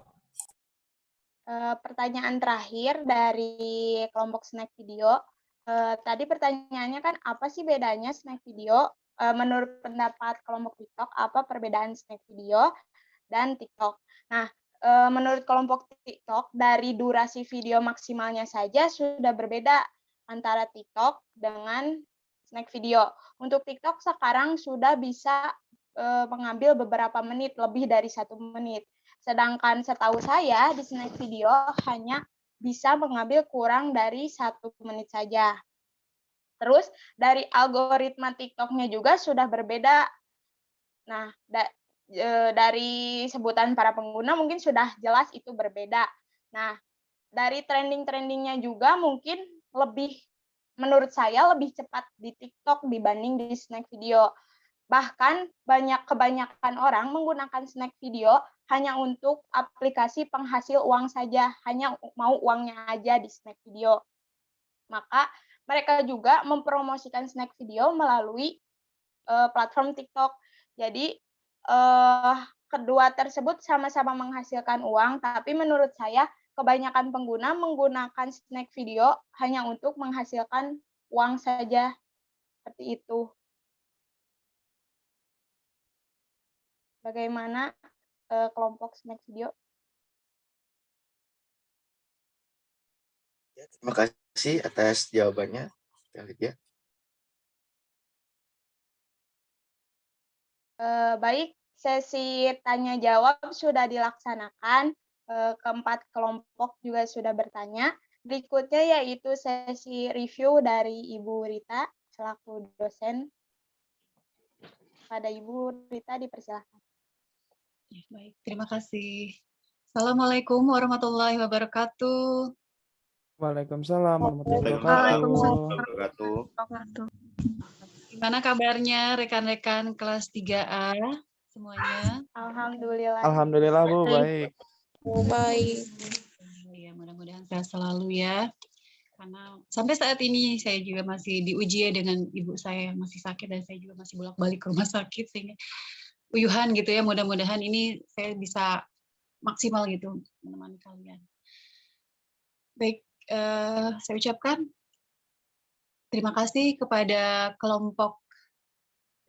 Pertanyaan terakhir dari kelompok snack video. Tadi pertanyaannya kan apa sih bedanya snack video? Menurut pendapat kelompok TikTok, apa perbedaan snack video dan TikTok? Nah, menurut kelompok TikTok, dari durasi video maksimalnya saja sudah berbeda antara TikTok dengan snack video. Untuk TikTok sekarang sudah bisa mengambil beberapa menit, lebih dari 1 menit. Sedangkan setahu saya di snack video hanya bisa mengambil kurang dari 1 menit saja. Terus dari algoritma TikTok-nya juga sudah berbeda. Nah, dari sebutan para pengguna mungkin sudah jelas itu berbeda. Nah, dari trending-trendingnya juga mungkin menurut saya lebih cepat di TikTok dibanding di snack video. Bahkan kebanyakan orang menggunakan snack video hanya untuk aplikasi penghasil uang saja, hanya mau uangnya aja di snack video. Maka mereka juga mempromosikan snack video melalui platform TikTok. Jadi kedua tersebut sama-sama menghasilkan uang, tapi menurut saya kebanyakan pengguna menggunakan snack video hanya untuk menghasilkan uang saja. Seperti itu. Bagaimana kelompok snack video? Terima kasih atas jawabannya, Lydia. Baik, sesi tanya jawab sudah dilaksanakan. Keempat kelompok juga sudah bertanya. Berikutnya yaitu sesi review dari Ibu Rita selaku dosen. kepada Ibu Rita dipersilakan. Baik, terima kasih. Assalamualaikum warahmatullahi wabarakatuh. Waalaikumsalam warahmatullahi Waalaikumsalam. Gimana kabarnya rekan-rekan kelas 3A semuanya? Alhamdulillah. Alhamdulillah Bu, baik. Baik. Ya, mudah-mudahan sehat selalu ya. Karena sampai saat ini saya juga masih diuji ya dengan ibu saya yang masih sakit dan saya juga masih bolak-balik ke rumah sakit sehingga uyuhan gitu ya. Mudah-mudahan ini saya bisa maksimal gitu menemani kalian. Baik, saya ucapkan terima kasih kepada kelompok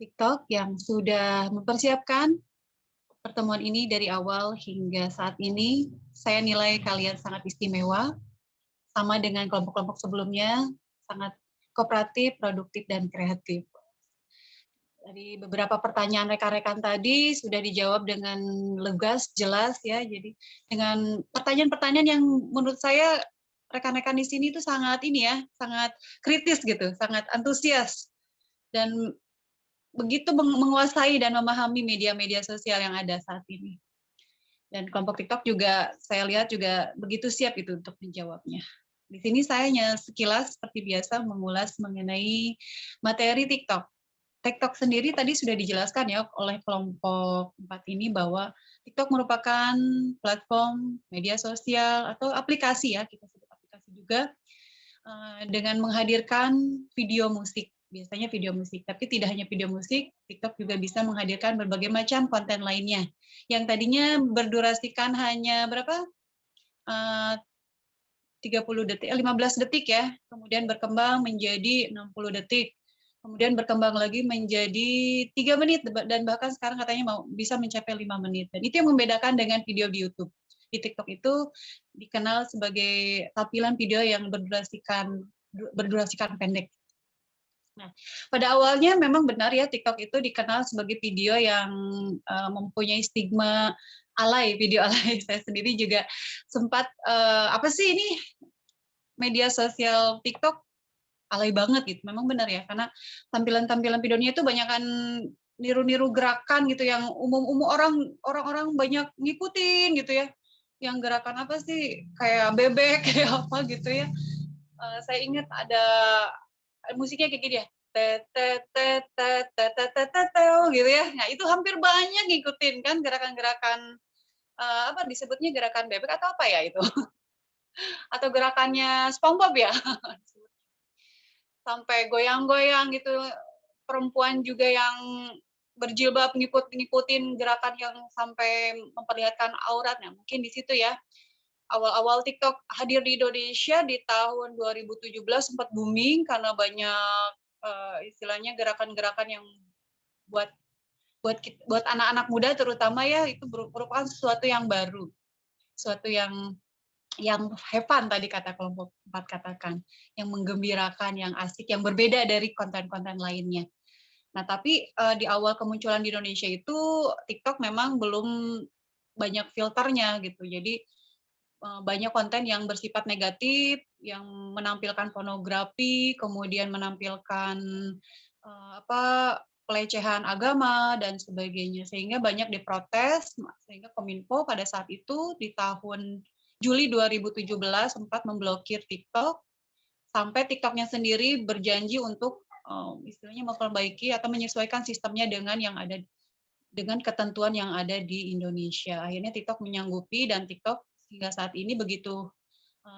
TikTok yang sudah mempersiapkan pertemuan ini dari awal hingga saat ini. Saya nilai kalian sangat istimewa, sama dengan kelompok-kelompok sebelumnya, sangat kooperatif, produktif, dan kreatif. Dari beberapa pertanyaan rekan-rekan tadi sudah dijawab dengan lugas, jelas ya. Jadi dengan pertanyaan-pertanyaan yang menurut saya rekan-rekan di sini itu sangat sangat kritis gitu, sangat antusias dan begitu menguasai dan memahami media-media sosial yang ada saat ini. Dan kelompok TikTok juga saya lihat juga begitu siap itu untuk menjawabnya. Di sini saya hanya sekilas seperti biasa mengulas mengenai materi TikTok. TikTok sendiri tadi sudah dijelaskan ya oleh kelompok 4 ini bahwa TikTok merupakan platform media sosial atau aplikasi ya, kita sebut aplikasi juga, dengan menghadirkan video musik. Biasanya video musik, tapi tidak hanya video musik, TikTok juga bisa menghadirkan berbagai macam konten lainnya. Yang tadinya berdurasikan hanya berapa? 30 detik, 15 detik ya, kemudian berkembang menjadi 60 detik. Kemudian berkembang lagi menjadi 3 menit, dan bahkan sekarang katanya mau bisa mencapai 5 menit. Dan itu yang membedakan dengan video di YouTube. Di TikTok itu dikenal sebagai tampilan video yang berdurasikan pendek. Nah, pada awalnya memang benar ya TikTok itu dikenal sebagai video yang mempunyai stigma alay, video alay. Saya sendiri juga sempat, apa sih ini media sosial TikTok alay banget gitu. Memang benar ya, karena tampilan-tampilan videonya itu banyakan niru-niru gerakan gitu yang umum-umum orang-orang banyak ngikutin gitu ya. Yang gerakan apa sih kayak bebek kayak apa gitu ya. Saya ingat ada musiknya kayak gini ya. Gitu ya. Nah, itu hampir banyak ngikutin kan gerakan-gerakan apa disebutnya gerakan bebek atau apa ya itu. Atau gerakannya SpongeBob ya. Sampai goyang-goyang gitu, perempuan juga yang berjilbab ngikutin gerakan yang sampai memperlihatkan aurat. Nah, mungkin di situ ya, awal-awal TikTok hadir di Indonesia di tahun 2017 sempat booming karena banyak istilahnya gerakan-gerakan yang buat anak-anak muda terutama ya, itu merupakan sesuatu yang baru, sesuatu yang have fun tadi kata kelompok 4 katakan, yang menggembirakan, yang asik, yang berbeda dari konten-konten lainnya. Nah, tapi di awal kemunculan di Indonesia itu TikTok memang belum banyak filternya gitu. Jadi banyak konten yang bersifat negatif, yang menampilkan pornografi, kemudian menampilkan pelecehan agama dan sebagainya, sehingga banyak diprotes. Sehingga Kominfo pada saat itu di tahun Juli 2017 sempat memblokir TikTok, sampai TikToknya sendiri berjanji untuk istilahnya memperbaiki atau menyesuaikan sistemnya dengan yang ada, dengan ketentuan yang ada di Indonesia. Akhirnya TikTok menyanggupi, dan TikTok hingga saat ini begitu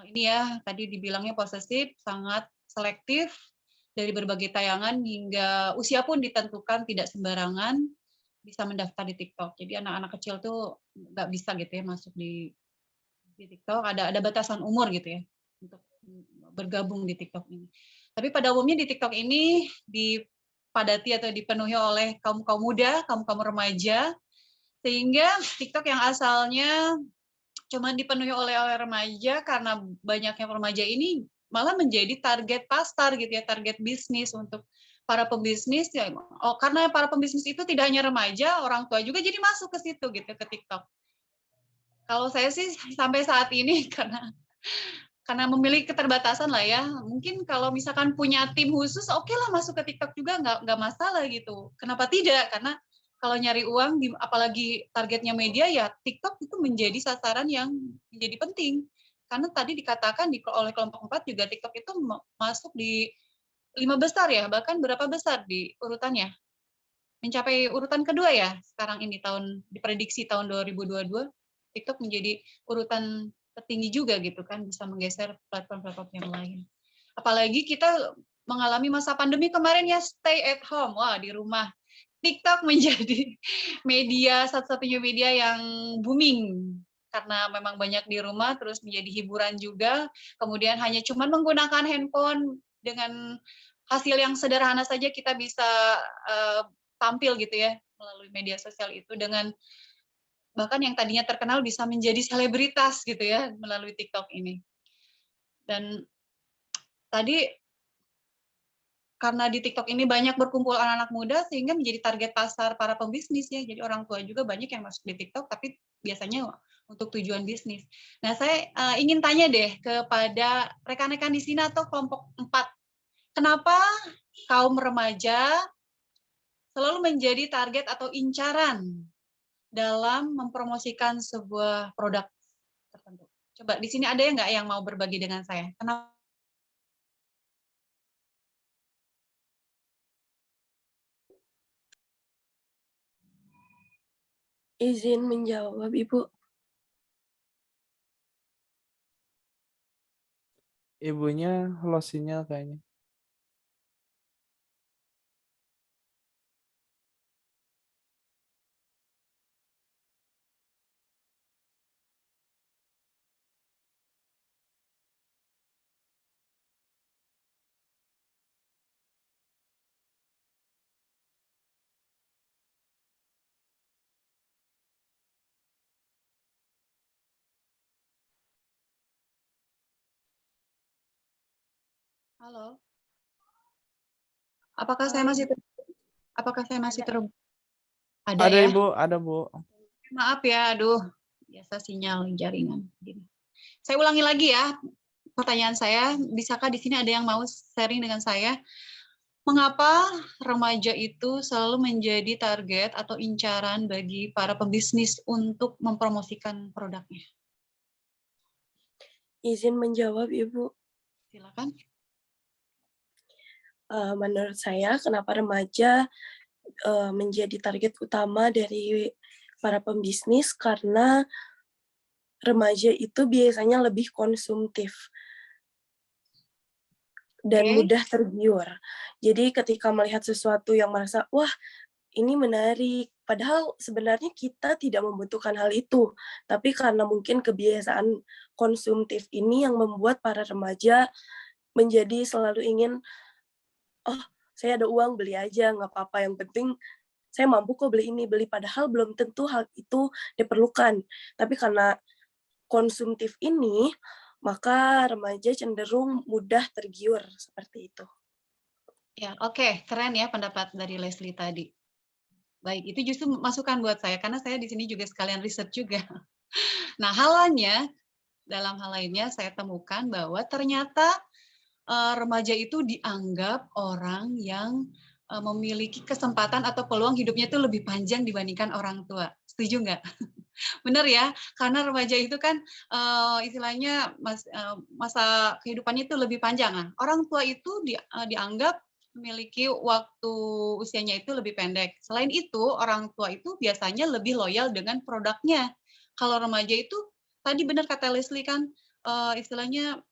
ini ya tadi dibilangnya posesif, sangat selektif dari berbagai tayangan, hingga usia pun ditentukan tidak sembarangan bisa mendaftar di TikTok. Jadi anak-anak kecil tuh nggak bisa gitu ya masuk di TikTok, ada batasan umur gitu ya untuk bergabung di TikTok ini. Tapi pada umumnya di TikTok ini dipadati atau dipenuhi oleh kaum muda, kaum remaja, sehingga TikTok yang asalnya cuma dipenuhi oleh remaja, karena banyaknya remaja ini malah menjadi target pasar gitu ya, target bisnis untuk para pembisnis ya. Karena para pembisnis itu tidak hanya remaja, orang tua juga jadi masuk ke situ gitu, ke TikTok. Kalau saya sih sampai saat ini karena karena memiliki keterbatasan lah ya. Mungkin kalau misalkan punya tim khusus, oke lah masuk ke TikTok juga nggak masalah gitu. Kenapa tidak? Karena kalau nyari uang, apalagi targetnya media ya TikTok itu menjadi sasaran yang menjadi penting. Karena tadi dikatakan oleh kelompok 4 juga TikTok itu masuk di 5 besar ya, bahkan berapa besar di urutannya? Mencapai urutan kedua ya sekarang ini diprediksi tahun 2022 TikTok menjadi urutan tertinggi juga gitu kan, bisa menggeser platform-platform yang lain. Apalagi kita mengalami masa pandemi kemarin ya, stay at home, wah di rumah. TikTok menjadi media, satu-satunya media yang booming karena memang banyak di rumah, terus menjadi hiburan juga. Kemudian hanya cuma menggunakan handphone dengan hasil yang sederhana saja kita bisa tampil gitu ya melalui media sosial itu, dengan bahkan yang tadinya terkenal bisa menjadi selebritas gitu ya melalui TikTok ini. Dan tadi karena di TikTok ini banyak berkumpul anak-anak muda sehingga menjadi target pasar para pembisnis ya. Jadi orang tua juga banyak yang masuk di TikTok tapi biasanya untuk tujuan bisnis. Nah, saya ingin tanya deh kepada rekan-rekan di sini atau kelompok 4. Kenapa kaum remaja selalu menjadi target atau incaran dalam mempromosikan sebuah produk tertentu? Coba di sini ada yang nggak yang mau berbagi dengan saya? Kenapa? Izin menjawab, Ibu. Ibunya lost sinyal kayaknya. Halo. Apakah saya masih terhubung? Ada ya? Ibu, ada Bu. Maaf ya, aduh, biasa sinyal jaringan. Saya ulangi lagi ya pertanyaan saya. Bisakah di sini ada yang mau sharing dengan saya? Mengapa remaja itu selalu menjadi target atau incaran bagi para pembisnis untuk mempromosikan produknya? Izin menjawab, Ibu. Silakan. Menurut saya, kenapa remaja menjadi target utama dari para pembisnis, karena remaja itu biasanya lebih konsumtif dan mudah tergiur. Jadi ketika melihat sesuatu yang merasa, wah ini menarik, padahal sebenarnya kita tidak membutuhkan hal itu, tapi karena mungkin kebiasaan konsumtif ini yang membuat para remaja menjadi selalu ingin, oh saya ada uang beli aja, nggak apa-apa, yang penting saya mampu kok beli ini, beli, padahal belum tentu hal itu diperlukan. Tapi karena konsumtif ini, maka remaja cenderung mudah tergiur seperti itu. Ya, oke, keren ya pendapat dari Leslie tadi. Baik, itu justru masukan buat saya karena saya di sini juga sekalian riset juga. Nah, dalam hal lainnya saya temukan bahwa ternyata remaja itu dianggap orang yang memiliki kesempatan atau peluang hidupnya itu lebih panjang dibandingkan orang tua. Setuju nggak? Benar ya, karena remaja itu kan istilahnya masa kehidupannya itu lebih panjang. Nah, orang tua itu dianggap memiliki waktu usianya itu lebih pendek. Selain itu, orang tua itu biasanya lebih loyal dengan produknya. Kalau remaja itu, tadi benar kata Leslie kan, istilahnya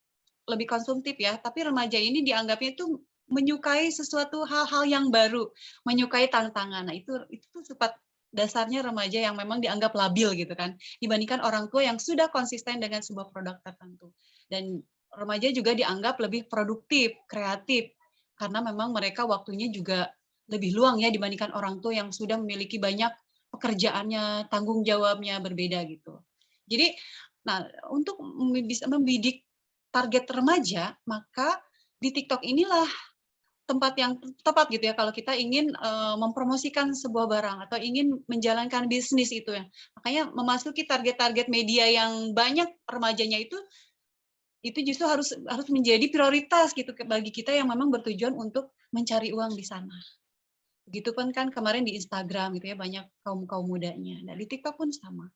lebih konsumtif ya, tapi remaja ini dianggapnya itu menyukai sesuatu hal-hal yang baru, menyukai tantangan. Nah, itu sifat dasarnya remaja yang memang dianggap labil gitu kan, dibandingkan orang tua yang sudah konsisten dengan sebuah produk tertentu. Dan remaja juga dianggap lebih produktif, kreatif, karena memang mereka waktunya juga lebih luang ya dibandingkan orang tua yang sudah memiliki banyak pekerjaannya, tanggung jawabnya berbeda gitu. Jadi, nah untuk bisa membidik target remaja, maka di TikTok inilah tempat yang tepat gitu ya kalau kita ingin mempromosikan sebuah barang atau ingin menjalankan bisnis itu ya. Makanya memasuki target-target media yang banyak remajanya itu itu justru harus menjadi prioritas gitu bagi kita yang memang bertujuan untuk mencari uang di sana. Begitupun kan kemarin di Instagram gitu ya, banyak kaum mudanya. Nah, di TikTok pun sama.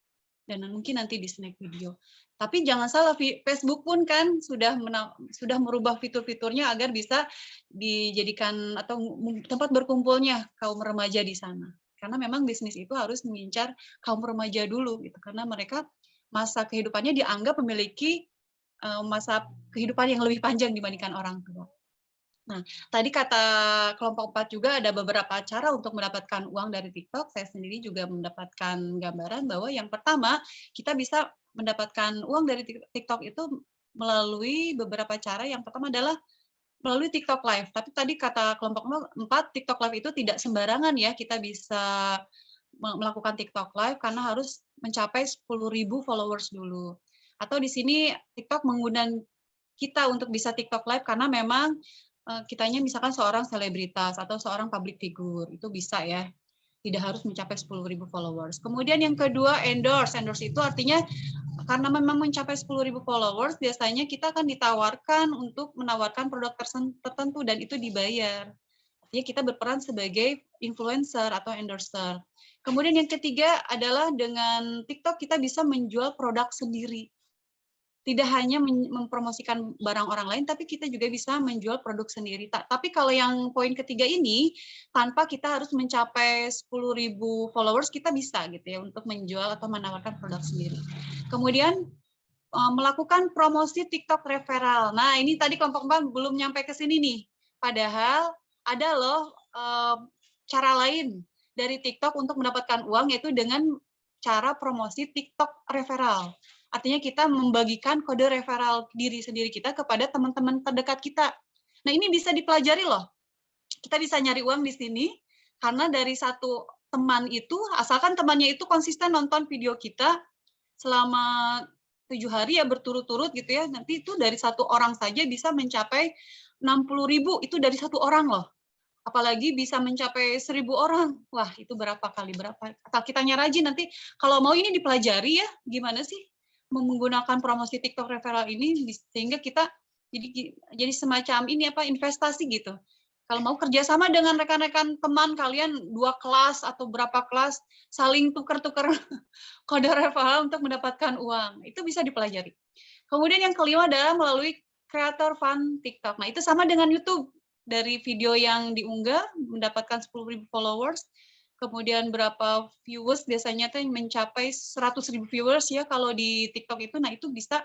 Dan mungkin nanti di Snack Video. Tapi jangan salah, Facebook pun kan sudah merubah fitur-fiturnya agar bisa dijadikan atau tempat berkumpulnya kaum remaja di sana. Karena memang bisnis itu harus mengincar kaum remaja dulu gitu, karena mereka masa kehidupannya dianggap memiliki masa kehidupan yang lebih panjang dibandingkan orang tua. Nah, tadi kata kelompok 4 juga ada beberapa cara untuk mendapatkan uang dari TikTok. Saya sendiri juga mendapatkan gambaran bahwa yang pertama, kita bisa mendapatkan uang dari TikTok itu melalui beberapa cara. Yang pertama adalah melalui TikTok Live. Tapi tadi kata kelompok 4, TikTok Live itu tidak sembarangan ya kita bisa melakukan TikTok Live karena harus mencapai 10.000 followers dulu. Atau di sini TikTok mengundang kita untuk bisa TikTok Live karena memang kitanya misalkan seorang selebritas atau seorang public figure, itu bisa ya. Tidak harus mencapai 10.000 followers. Kemudian yang kedua, endorse. Endorse itu artinya karena memang mencapai 10.000 followers, biasanya kita akan ditawarkan untuk menawarkan produk tertentu dan itu dibayar. Artinya kita berperan sebagai influencer atau endorser. Kemudian yang ketiga adalah dengan TikTok kita bisa menjual produk sendiri. Tidak hanya mempromosikan barang orang lain, tapi kita juga bisa menjual produk sendiri. Tapi kalau yang poin ketiga ini, tanpa kita harus mencapai 10.000 followers, kita bisa gitu ya untuk menjual atau menawarkan produk sendiri. Kemudian melakukan promosi TikTok referral. Nah, ini tadi kelompok 4 belum nyampe ke sini nih. Padahal ada loh cara lain dari TikTok untuk mendapatkan uang, yaitu dengan cara promosi TikTok referral. Artinya kita membagikan kode referral diri sendiri kita kepada teman-teman terdekat kita. Nah, ini bisa dipelajari loh. Kita bisa nyari uang di sini karena dari satu teman itu, asalkan temannya itu konsisten nonton video kita selama 7 hari ya berturut-turut gitu ya. Nanti itu dari satu orang saja bisa mencapai 60.000, itu dari satu orang loh. Apalagi bisa mencapai 1.000 orang. Wah, itu berapa kali berapa. Asal kitanya rajin, nanti kalau mau ini dipelajari ya, gimana sih menggunakan promosi TikTok referral ini sehingga kita jadi semacam ini apa investasi gitu. Kalau mau kerjasama dengan rekan-rekan teman kalian 2 kelas atau berapa kelas saling tukar-tukar kode referral untuk mendapatkan uang, itu bisa dipelajari. Kemudian yang kelima adalah melalui creator fund TikTok. Nah, itu sama dengan YouTube. Dari video yang diunggah mendapatkan 10.000 followers, kemudian berapa viewers biasanya tuh mencapai 100.000 viewers ya kalau di TikTok itu. Nah, itu bisa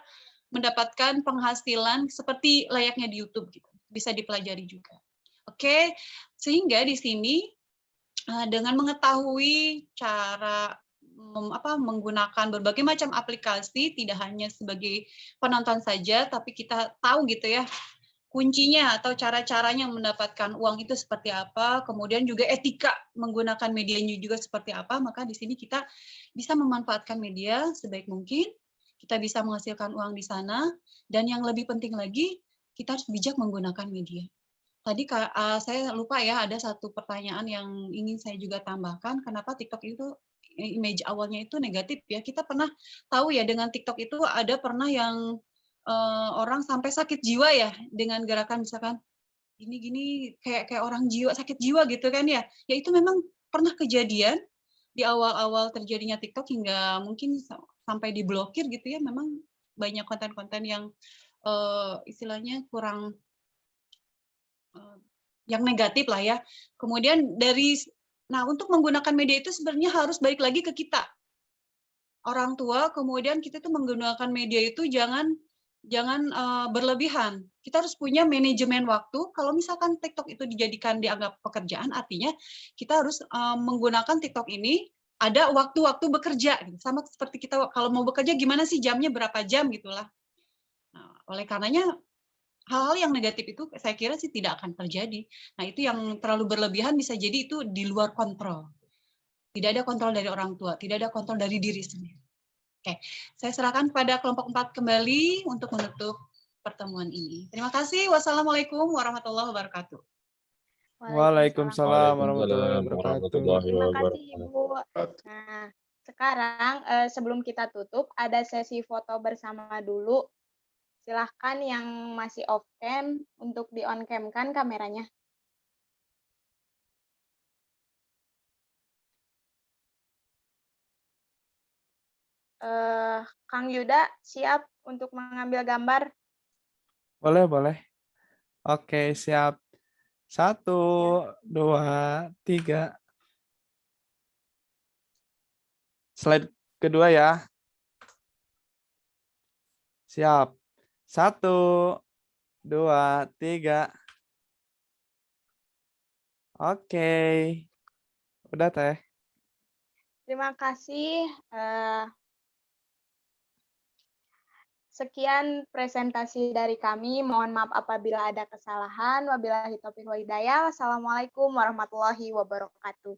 mendapatkan penghasilan seperti layaknya di YouTube gitu. Bisa dipelajari juga. Oke, sehingga di sini dengan mengetahui cara menggunakan berbagai macam aplikasi, tidak hanya sebagai penonton saja, tapi kita tahu gitu ya kuncinya atau cara-caranya mendapatkan uang itu seperti apa, kemudian juga etika menggunakan medianya juga seperti apa, maka di sini kita bisa memanfaatkan media sebaik mungkin, kita bisa menghasilkan uang di sana, dan yang lebih penting lagi, kita harus bijak menggunakan media. Tadi saya lupa ya, ada satu pertanyaan yang ingin saya juga tambahkan, kenapa TikTok itu image awalnya itu negatif ya. Kita pernah tahu ya dengan TikTok itu ada pernah yang orang sampai sakit jiwa ya dengan gerakan misalkan gini kayak orang sakit jiwa gitu kan ya. Ya itu memang pernah kejadian di awal-awal terjadinya TikTok hingga mungkin sampai diblokir gitu ya. Memang banyak konten-konten yang istilahnya kurang yang negatif lah ya. Kemudian untuk menggunakan media itu sebenarnya harus balik lagi ke kita. Orang tua, kemudian kita tuh menggunakan media itu jangan berlebihan. Kita harus punya manajemen waktu. Kalau misalkan TikTok itu dianggap pekerjaan, artinya kita harus menggunakan TikTok ini ada waktu-waktu bekerja. Sama seperti kita kalau mau bekerja gimana sih jamnya berapa jam gitulah. Nah, oleh karenanya hal-hal yang negatif itu saya kira sih tidak akan terjadi. Nah, itu yang terlalu berlebihan bisa jadi itu di luar kontrol. Tidak ada kontrol dari orang tua, tidak ada kontrol dari diri sendiri. Oke, saya serahkan pada kelompok 4 kembali untuk menutup pertemuan ini. Terima kasih. Wassalamualaikum warahmatullahi wabarakatuh. Waalaikumsalam warahmatullahi wabarakatuh. Terima kasih, Ibu. Nah, sekarang sebelum kita tutup, ada sesi foto bersama dulu. Silahkan yang masih off cam untuk di on cam kan kameranya. Kang Yuda siap untuk mengambil gambar? Boleh, boleh. Oke, siap. 1, 2, 3. Slide kedua ya. Siap. 1, 2, 3. Oke. Udah, Teh. Terima kasih. Sekian presentasi dari kami. Mohon maaf apabila ada kesalahan. Wabillahi taufiq wal hidayah. Wassalamualaikum warahmatullahi wabarakatuh.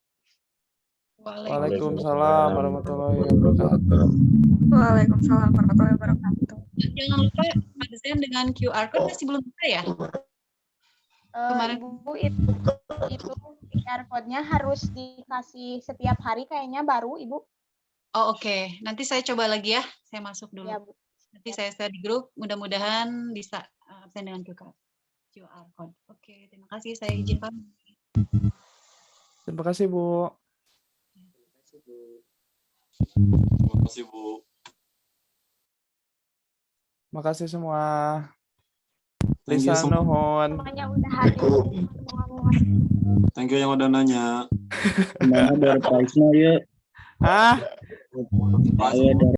Waalaikumsalam warahmatullahi wabarakatuh. Waalaikumsalam warahmatullahi wabarakatuh. Jangan lupa absen dengan QR code masih belum bisa ya? Kemarin. Ibu, itu QR code-nya harus dikasih setiap hari kayaknya baru, Ibu. Oh, oke. Nanti saya coba lagi ya. Saya masuk dulu. Ya, Bu. Nanti saya share di grup. Mudah-mudahan bisa absen dengan QR code. Oke, terima kasih. Saya izin pamit. Terima kasih, Bu. Terima kasih, Bu. Makasih semua. Thank you Lisa semua. nuhun. Semuanya udah hadir. Thank you yang udah nanya. Nah, dari Paisma ya. Ah. Ayo,